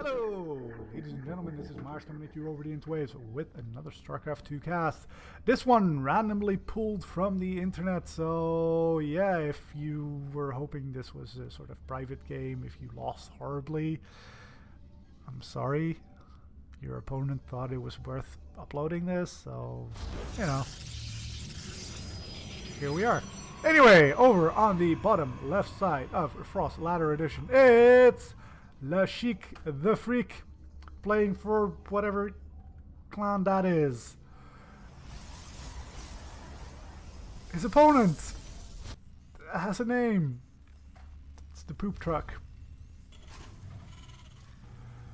Hello, ladies and gentlemen, this is Mars coming at you over the interwaves with another StarCraft 2 cast. This one randomly pulled from the internet, so yeah, if you were hoping this was a sort of private game, if you lost horribly, I'm sorry. Your opponent thought it was worth uploading this, so, you know, here we are. Anyway, over on the bottom left side of Frost Ladder Edition, it's Le Chic the Freak, playing for whatever clan that is. His opponent has a name. It's the Pooptruck.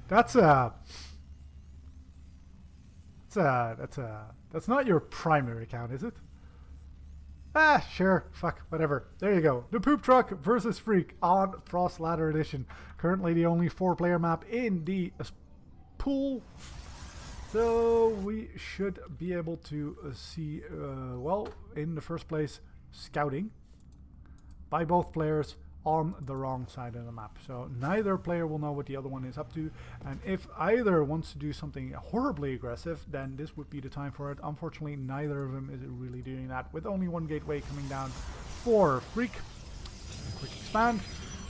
That's not your primary account, is it? Ah, sure, fuck, whatever. There you go. The Pooptruck versus Freak on Frost Ladder Edition. Currently the only 4-player map in the pool. So we should be able to see, well, in the first place, scouting by both players on the wrong side of the map. So neither player will know what the other one is up to, and if either wants to do something horribly aggressive, then this would be the time for it. Unfortunately, neither of them is really doing that, with only one gateway coming down for Freak, quick expand,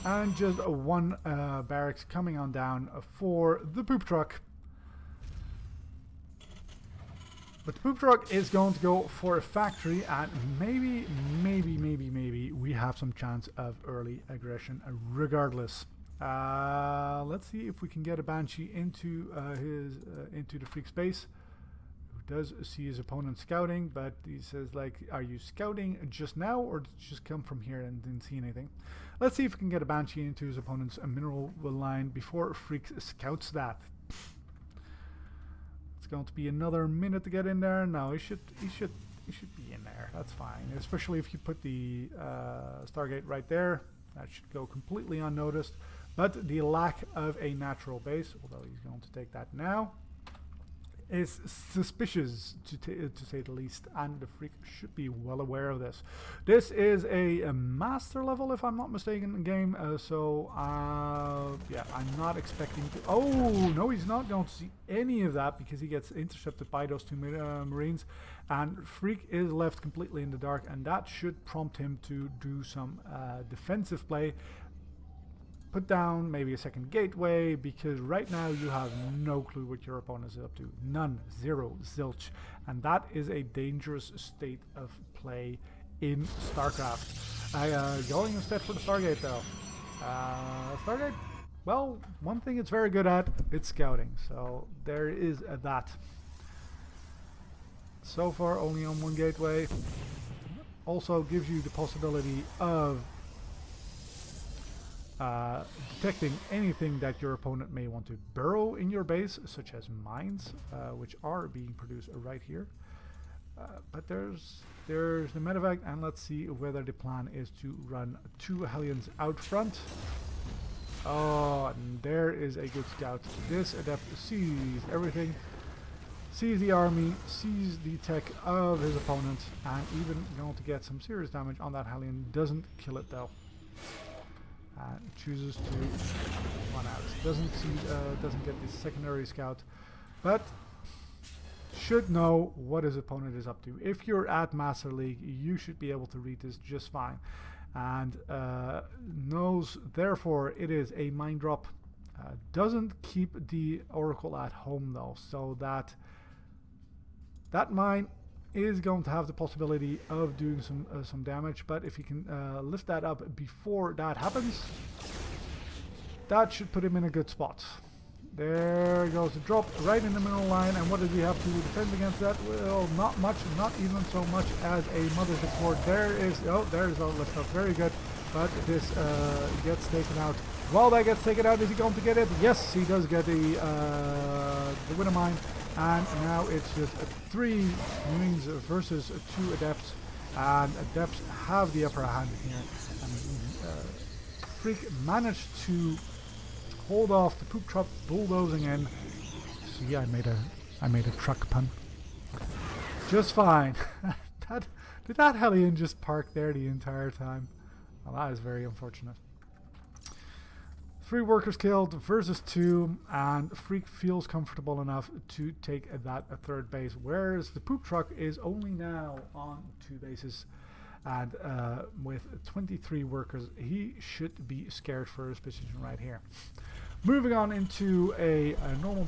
and just one barracks coming on down for the Pooptruck. But the Pooptruck is going to go for a factory, and maybe we have some chance of early aggression regardless. Let's see if we can get a Banshee into into the Freak space, who does see his opponent scouting, but he says, like, are you scouting just now, or did you just come from here and didn't see anything? Let's see if we can get a Banshee into his opponent's mineral line before Freak scouts that. Going to be another minute to get in there. No, he should be in there. That's fine, especially if you put the Stargate right there. That should go completely unnoticed. But the lack of a natural base, although he's going to take that now, is suspicious to say the least, and the Freak should be well aware of this. This is a master level, if I'm not mistaken, game, so yeah, I'm not expecting to... Oh, no, he's not going to see any of that, because he gets intercepted by those two Marines, and Freak is left completely in the dark, and that should prompt him to do some defensive play. Put down maybe a second gateway, because right now you have no clue what your opponent is up to. None. Zero. Zilch. And that is a dangerous state of play in StarCraft. Going instead for the Stargate, though. Stargate, well, one thing it's very good at, it's scouting. So there is that. So far only on one gateway. Also gives you the possibility of detecting anything that your opponent may want to burrow in your base, such as mines, which are being produced right here. But there's the medevac, and let's see whether the plan is to run 2 Hellions out front. Oh, and there is a good scout. This adept sees everything, sees the army, sees the tech of his opponent, and even going to get some serious damage on that Hellion. Doesn't kill it though. Chooses to run out. Doesn't get the secondary scout, but should know what his opponent is up to. If you're at Master League, you should be able to read this just fine, and knows therefore it is a mine drop. Doesn't keep the Oracle at home though, so that mine is going to have the possibility of doing some damage, but if he can lift that up before that happens, that should put him in a good spot. There goes the drop right in the middle line, and what does he have to defend against that? Well, not much, not even so much as a Mother's Support. There's a lift up, very good, but this gets taken out. While that gets taken out, is he going to get it? Yes, he does get the Winter Mine. And now it's just 3 Marines versus 2 Adepts, and Adepts have the upper hand here. And Freak managed to hold off the Pooptruck bulldozing in. See, I made a truck pun. Just fine. Did that Hellion just park there the entire time? Well, that is very unfortunate. 3 workers killed versus 2, and Freak feels comfortable enough to take that third base, whereas the poop truck is only now on 2 bases. And with 23 workers, he should be scared for his position right here. Moving on into a normal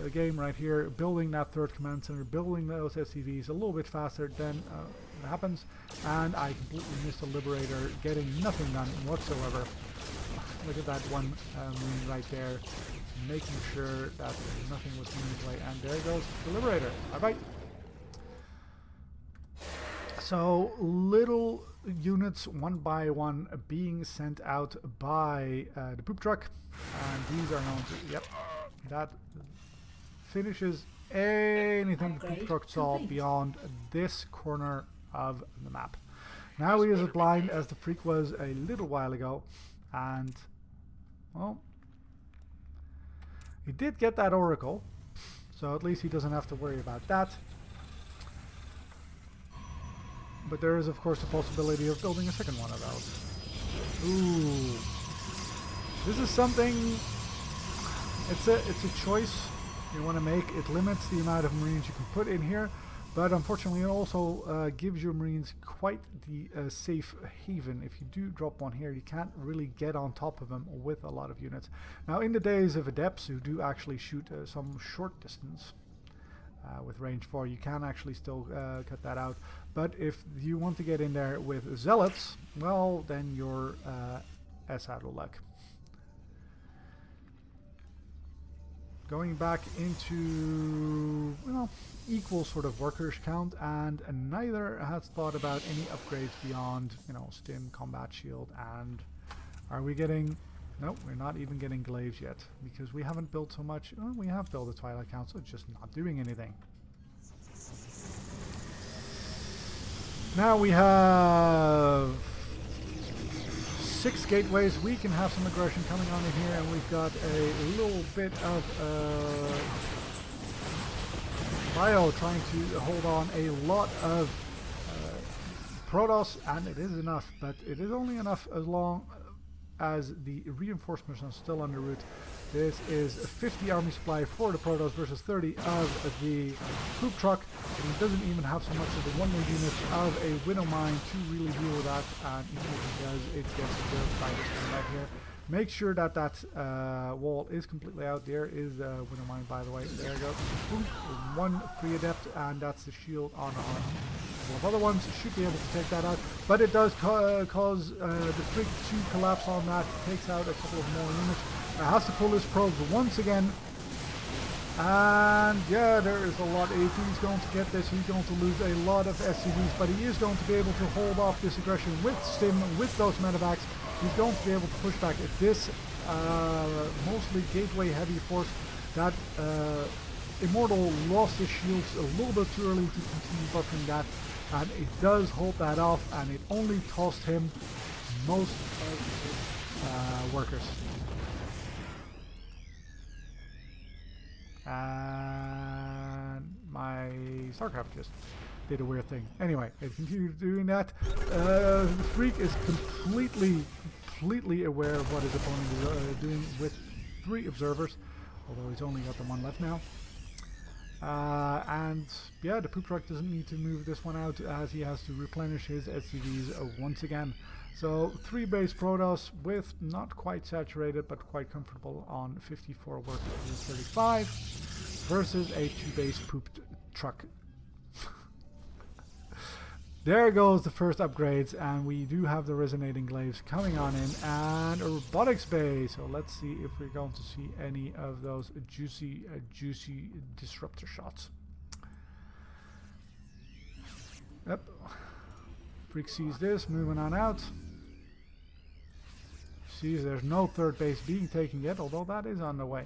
game right here, building that third command center, building those SCVs a little bit faster than it happens, and I completely missed the Liberator, getting nothing done whatsoever. Look at that one marine right there, making sure that nothing was coming his way, and there goes the Liberator. Bye-bye. So little units one by one being sent out by the poop truck, and these are known to, yep, that finishes anything the poop truck saw beyond this corner of the map. Now he is as blind as the Freak was a little while ago, and well, he did get that Oracle, so at least he doesn't have to worry about that. But there is, of course, the possibility of building a second one of those. Ooh. This is something, it's a choice you want to make. It limits the amount of Marines you can put in here, but unfortunately it also gives your Marines quite the safe haven. If you do drop one here, you can't really get on top of them with a lot of units. Now, in the days of Adepts who do actually shoot some short distance, with range 4, you can actually still cut that out. But if you want to get in there with Zealots, well, then you're out of luck. Going back into, well, equal sort of workers count, and neither has thought about any upgrades beyond, you know, Stim, Combat Shield, and are we getting... No, we're not even getting glaives yet, because we haven't built so much. Well, we have built a Twilight Council, it's just not doing anything. Now we have 6 gateways. We can have some aggression coming on in here, and we've got a little bit of Bio trying to hold on a lot of Protoss, and it is enough, but it is only enough as long as the reinforcements are still en route. This is 50 army supply for the Protoss versus 30 of the poop truck, and it doesn't even have so much of the 1 more unit of a Widow Mine to really deal with that, and even if it does, it gets killed by this one right here. Make sure that that wall is completely out. There is a Widow Mine, by the way. There you go. Boom. 1 free adept, and that's the shield on our couple of other ones should be able to take that out, but it does cause the Freak to collapse on that. Takes out a couple of more units. Has to pull his probes once again, and yeah, there is a lot. If he's going to get this, he's going to lose a lot of SCVs, but he is going to be able to hold off this aggression with Stim, with those medevacs. He's going to be able to push back at this mostly gateway heavy force. That Immortal lost his shields a little bit too early to continue buffering that, and it does hold that off, and it only cost him most of his workers. And my StarCraft just did a weird thing. Anyway, it continued doing that. The Freak is completely aware of what his opponent is doing with 3 observers, although he's only got the 1 left now. And yeah, the poop truck doesn't need to move this one out, as he has to replenish his SCVs once again. So 3 base Protoss with not quite saturated but quite comfortable on 54 workers to 35 versus a 2 base poop truck. There goes the first upgrades, and we do have the resonating glaives coming on in, and a robotics base. So let's see if we're going to see any of those juicy disruptor shots. Yep. Freak sees this, moving on out. Sees there's no 3rd base being taken yet, although that is on the way.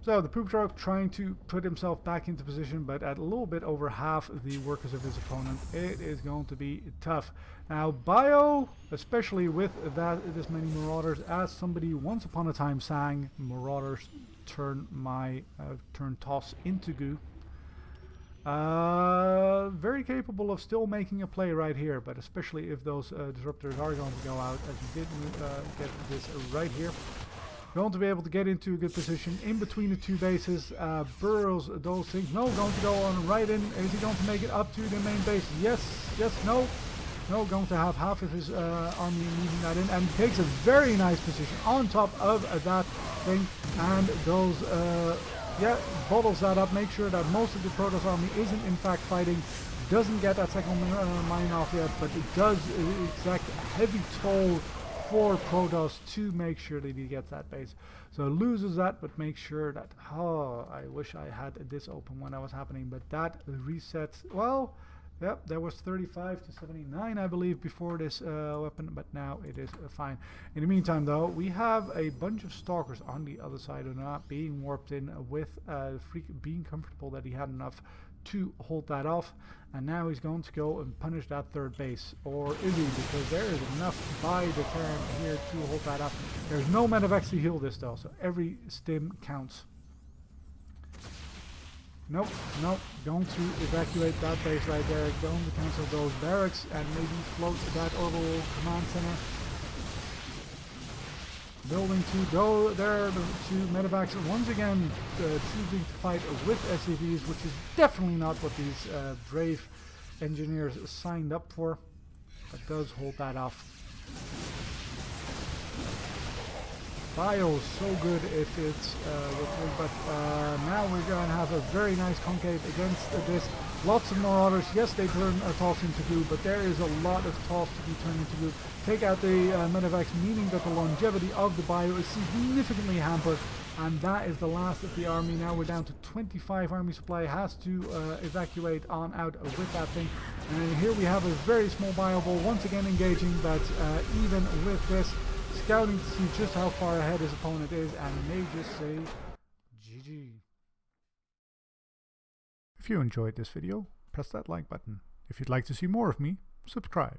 So the poop truck trying to put himself back into position, but at a little bit over half the workers of his opponent, it is going to be tough. Now Bio, especially with this many Marauders, as somebody once upon a time sang, Marauders turn toss into goo. Very capable of still making a play right here, but especially if those disruptors are going to go out, as you did get this right here. Going to be able to get into a good position in between the two bases. Burrows those things. No, going to go on right in. Is he going to make it up to the main base? Yes, yes, no. No, going to have half of his army leaving that in, and takes a very nice position on top of that thing, and goes, yeah, bottles that up, make sure that most of the Protoss army isn't in fact fighting, doesn't get that second mine off yet, but it does exact heavy toll for Protoss to make sure that he gets that base. So loses that, but make sure that, oh, I wish I had this open when that was happening, but that resets, well, yep, there was 35 to 79, I believe, before this weapon, but now it is fine. In the meantime, though, we have a bunch of stalkers on the other side who are not being warped in with being comfortable that he had enough to hold that off. And now he's going to go and punish that third base. Or is he? Because there is enough by the turn here to hold that up. There's no medevacs to heal this, though, so every stim counts. Nope, nope, going to evacuate that base right there, going to cancel those barracks and maybe float that orbital command center. Building to go there to medevacs, once again choosing to fight with SCVs, which is definitely not what these brave engineers signed up for, but does hold that off. Bio is so good if it's but now we're going to have a very nice concave against this. Lots of Marauders. Yes, they turn toss into goo, but there is a lot of toss to be turned into goo. Take out the medevacs, meaning that the longevity of the bio is significantly hampered, and that is the last of the army. Now we're down to 25 army supply. Has to evacuate on out with that thing, and here we have a very small bio ball once again engaging, but even with this, scouting to see just how far ahead his opponent is, and may just say GG. If you enjoyed this video, press that like button. If you'd like to see more of me, subscribe.